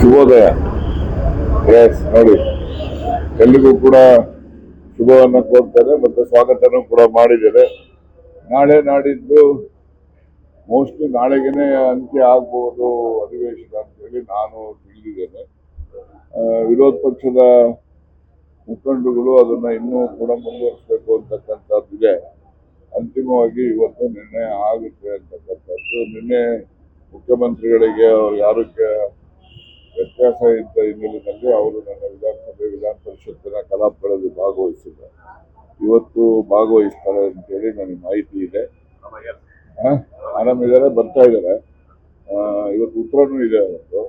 ಶುಭೋದಯ. ಎಸ್, ನೋಡಿ, ಎಲ್ಲಿಗೂ ಕೂಡ ಶುಭವನ್ನು ಕೋರ್ತೇನೆ ಮತ್ತೆ ಸ್ವಾಗತನೂ ಕೂಡ ಮಾಡಿದ್ದೇನೆ. ನಾಳೆ ನಾಡಿದ್ದು ಮೋಸ್ಟ್ಲಿ ನಾಳೆಗೇನೆ ಅಂತ್ಯ ಆಗ್ಬಹುದು ಅಧಿವೇಶನ ಅಂತ ಹೇಳಿ ನಾನು ತಿಳಿದಿದ್ದೇನೆ. ವಿರೋಧ ಪಕ್ಷದ ಮುಖಂಡರುಗಳು ಅದನ್ನ ಇನ್ನೂ ಕೂಡ ಮುಂದುವರಿಸಬೇಕು ಅಂತಕ್ಕಂಥದ್ದಿದೆ. ಅಂತಿಮವಾಗಿ ಇವತ್ತು ನಿರ್ಣಯ ಆಗುತ್ತೆ ಅಂತಕ್ಕಂಥದ್ದು. ನಿನ್ನೆ ಮುಖ್ಯಮಂತ್ರಿಗಳಿಗೆ ಅವ್ರ ಆರೋಗ್ಯ ವ್ಯತ್ಯಾಸ ಇದ್ದ ಹಿನ್ನೆಲೆಯಲ್ಲಿ ಅವರು ನನ್ನ ವಿಧಾನ ಪರಿಷತ್ತಿನ ಕಲಾಪಗಳಲ್ಲಿ ಭಾಗವಹಿಸಿದ್ದಾರೆ. ಇವತ್ತು ಭಾಗವಹಿಸ್ತಾರೆ ಅಂತೇಳಿ ನನಗೆ ಮಾಹಿತಿ ಇದೆ. ಆರಾಮಿದ್ದಾರೆ, ಬರ್ತಾ ಇದ್ದಾರೆ. ಇವತ್ತು ಉತ್ತರನೂ ಇದೆ ಅವತ್ತು.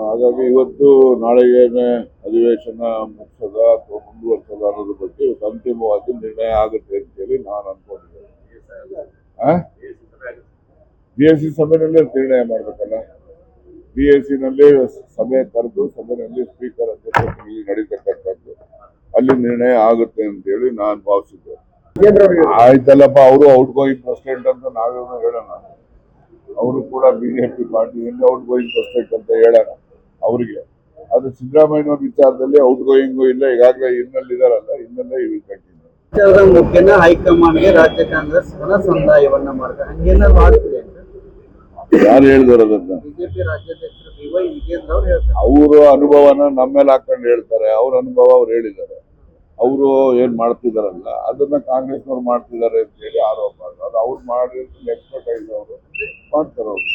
ಹಾಗಾಗಿ ಇವತ್ತು ನಾಳೆಗೇನೆ ಅಧಿವೇಶನ ಮುಗಿಸೋದ ಅಥವಾ ಮುಂದುವರ್ಸೋದ ಅನ್ನೋದ್ರ ಬಗ್ಗೆ ಇವತ್ತು ಅಂತಿಮವಾಗಿ ನಿರ್ಣಯ ಆಗುತ್ತೆ ಅಂತೇಳಿ ನಾನು ಅನ್ಕೊಂಡಿದ್ದೇನೆ. BSc ಸಭೆಯಲ್ಲೇ ನಿರ್ಣಯ ಮಾಡ್ಬೇಕಲ್ಲ. BSc ನಲ್ಲಿ ಸಭೆ ಕರೆದು ಸಭೆಯಲ್ಲಿ ಸ್ಪೀಕರ್ ಅಧ್ಯಕ್ಷತೆಯಲ್ಲಿ ನಡೀತಕ್ಕಂಥದ್ದು, ಅಲ್ಲಿ ನಿರ್ಣಯ ಆಗುತ್ತೆ ಅಂತೇಳಿ ನಾನು ಭಾವಿಸಿದ್ದೆ. ಆಯ್ತಲ್ಲಪ್ಪ, ಅವರು ಔಟ್ ಗೋಯಿಂಗ್ ಪ್ರೆಸಿಡೆಂಟ್ ಅಂತ ನಾವೇನೋ ಹೇಳೋಣ. ಅವರು ಕೂಡ ಬಿಜೆಪಿ ಪಾರ್ಟಿಯಿಂದ ಔಟ್ ಗೋಯಿಂಗ್ ಪ್ರೆಸಿಡೆಂಟ್ ಅಂತ ಹೇಳೋಣ ಅವರಿಗೆ. ಅದು ಸಿದ್ದರಾಮಯ್ಯ ವಿಚಾರದಲ್ಲಿ ಔಟ್ ಗೋಯಿಂಗು ಇಲ್ಲ, ಈಗಾಗಲೇ ಇನ್ನಲ್ಲಿದಾರಲ್ಲ, ಇನ್ನಲ್ಲೇ ಇವು ಕಂಟಿನ್ಯೂ. ಮುಖ್ಯನ ಹೈಕಮಾಂಡ್ಗೆ ರಾಜ್ಯ ಕಾಂಗ್ರೆಸ್ ಹಣ ಸಂದಾಯವನ್ನ ಮಾಡ್ತಾರೆ, ಹಂಗೇನಾದ್ರು ಆಗ್ತಿದೆ ಅಂತ ಯಾರು ಹೇಳಿದಾರೆ? ಅದನ್ನ ಬಿಜೆಪಿ ರಾಜ್ಯಾಧ್ಯಕ್ಷರು BY ವಿಜೇಂದ್ರ ಅವರು ಹೇಳ್ತಾರೆ. ಅವರು ಅನುಭವನ ನಮ್ಮ ಮೇಲೆ ಹಾಕೊಂಡು ಹೇಳ್ತಾರೆ. ಅವ್ರ ಅನುಭವ ಅವ್ರು ಹೇಳಿದ್ದಾರೆ. ಅವರು ಏನ್ ಮಾಡ್ತಿದಾರಲ್ಲ ಅದನ್ನ ಕಾಂಗ್ರೆಸ್ನವ್ರು ಮಾಡ್ತಿದ್ದಾರೆ ಅಂತ ಹೇಳಿ ಆರೋಪ. ಅದು ಅವ್ರು ಮಾಡಿದ್ರೆ ಎಕ್ಸ್ಪರ್ಟೈಸ್ ಅವರು ಮಾಡ್ತಾರೆ. ಅವ್ರು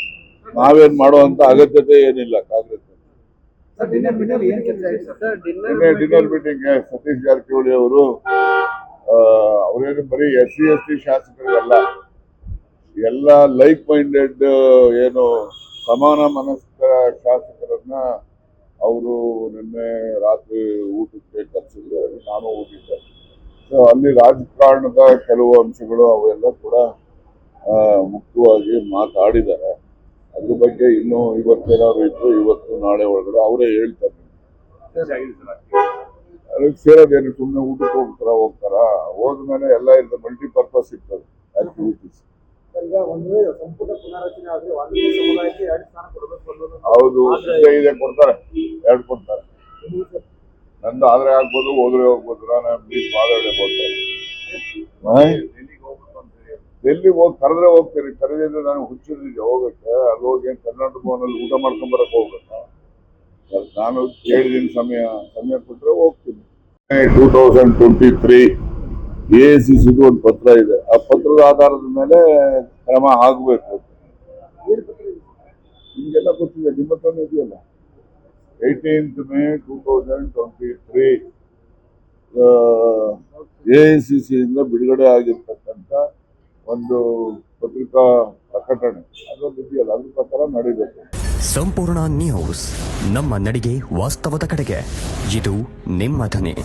ನಾವೇನ್ ಮಾಡುವಂತ ಅಗತ್ಯತೆ ಏನಿಲ್ಲ. ಕಾಂಗ್ರೆಸ್ ಡಿನ್ನರ್ ಮೀಟಿಂಗ್ ಸತೀಶ್ ಜಾರಕಿಹೊಳಿ ಅವರು ಅವರೇನು ಬರೀ SC/ST ಶಾಸಕರಿಗಲ್ಲ, ಎಲ್ಲ ಲೈಕ್ ಮೈಂಡೆಡ್ ಏನು ಸಮಾನ ಮನಸ್ಕ ಶಾಸಕರನ್ನ ಅವರು ನಿನ್ನೆ ರಾತ್ರಿ ಊಟಕ್ಕೆ ಕರೆಸಿದ್ರು. ನಾನು ಹೋಗಿದ್ದೆ. ಸೊ ಅಲ್ಲಿ ರಾಜಕಾರಣದ ಕೆಲವು ಅಂಶಗಳು ಅವೆಲ್ಲ ಕೂಡ ಮುಕ್ತವಾಗಿ ಮಾತಾಡಿದ್ದಾರೆ. ಅದ್ರ ಬಗ್ಗೆ ಇನ್ನು ಇವತ್ತೇನಾದ್ರು ಇದ್ರು ಇವತ್ತು ನಾಳೆ ಒಳಗಡೆ ಅವರೇ ಹೇಳ್ತಾರೆ. ಅದಕ್ಕೆ ಸೇರೋದೇನು, ಸುಮ್ಮನೆ ಊಟಕ್ಕೆ ಹೋಗ್ತಾರ ಹೋದ್ಮೇಲೆ ಎಲ್ಲ ಇರ್ತದೆ, ಮಲ್ಟಿಪರ್ಪಸ್ ಇರ್ತದೆ ಆಕ್ಟಿವಿಟೀಸ್. ಹೌದು, ಇದೆ, ಕೊಡ್ತಾರೆ, 2 ಕೊಡ್ತಾರೆ. ನಂದು ಆದ್ರೆ ಆಗ್ಬೋದು, ಹೋದ್ರೆ ಹೋಗ್ಬೋದು. ನಾನು ಮಾತಾಡೇ ಕೊಡ್ತಾರೆ. ಡೆಲ್ಲಿಗೆ ಹೋಗಿ ಕರೆದ್ರೆ ಹೋಗ್ತೀನಿ, ಕರೆದಿದ್ರೆ ನಾನು ಹುಚ್ಚಿರ್ಲಿಲ್ಲ ಹೋಗಕ್ಕೆ. ಅಲ್ಲಿ ಹೋಗಿ ಕರ್ನಾಟಕ ಭವನಲ್ಲಿ ಊಟ ಮಾಡ್ಕೊಂಡ್ ಬರಕ್ ಹೋಗ್ಬೇಕಾ? ನಾನು ಹೇಳಿದ್ದೀನಿ, ಸಮಯ ಕೊಟ್ಟರೆ ಹೋಗ್ತೀನಿ. 2023 AICC ಒಂದು ಪತ್ರ ಇದೆ. ಆ ಪತ್ರದ ಆಧಾರದ ಮೇಲೆ ಕ್ರಮ ಆಗಬೇಕು. ನಿಮ್ಗೆಲ್ಲ ಗೊತ್ತಿದೆ, ನಿಮ್ಮ ಹತ್ರನೇ ಇದೆಯಲ್ಲ. 18th May 2023 AICC ಇಂದ ಬಿಡುಗಡೆ ಆಗಿರ್ತಕ್ಕಂಥ ಒಂದು ಪತ್ರಿಕಾ ಪ್ರಕಟಣೆ ಅದೊಂದು ಇದೆಯಲ್ಲ, ಅದ್ರ ಪ್ರಕಾರ ನಡೀಬೇಕು. ಸಂಪೂರ್ಣ ನ್ಯೂಸ್, ನಮ್ಮ ನಡಿಗೆ ವಾಸ್ತವದ ಕಡೆಗೆ. ಇದು ನಿಮ್ಮ ಧ್ವನಿ.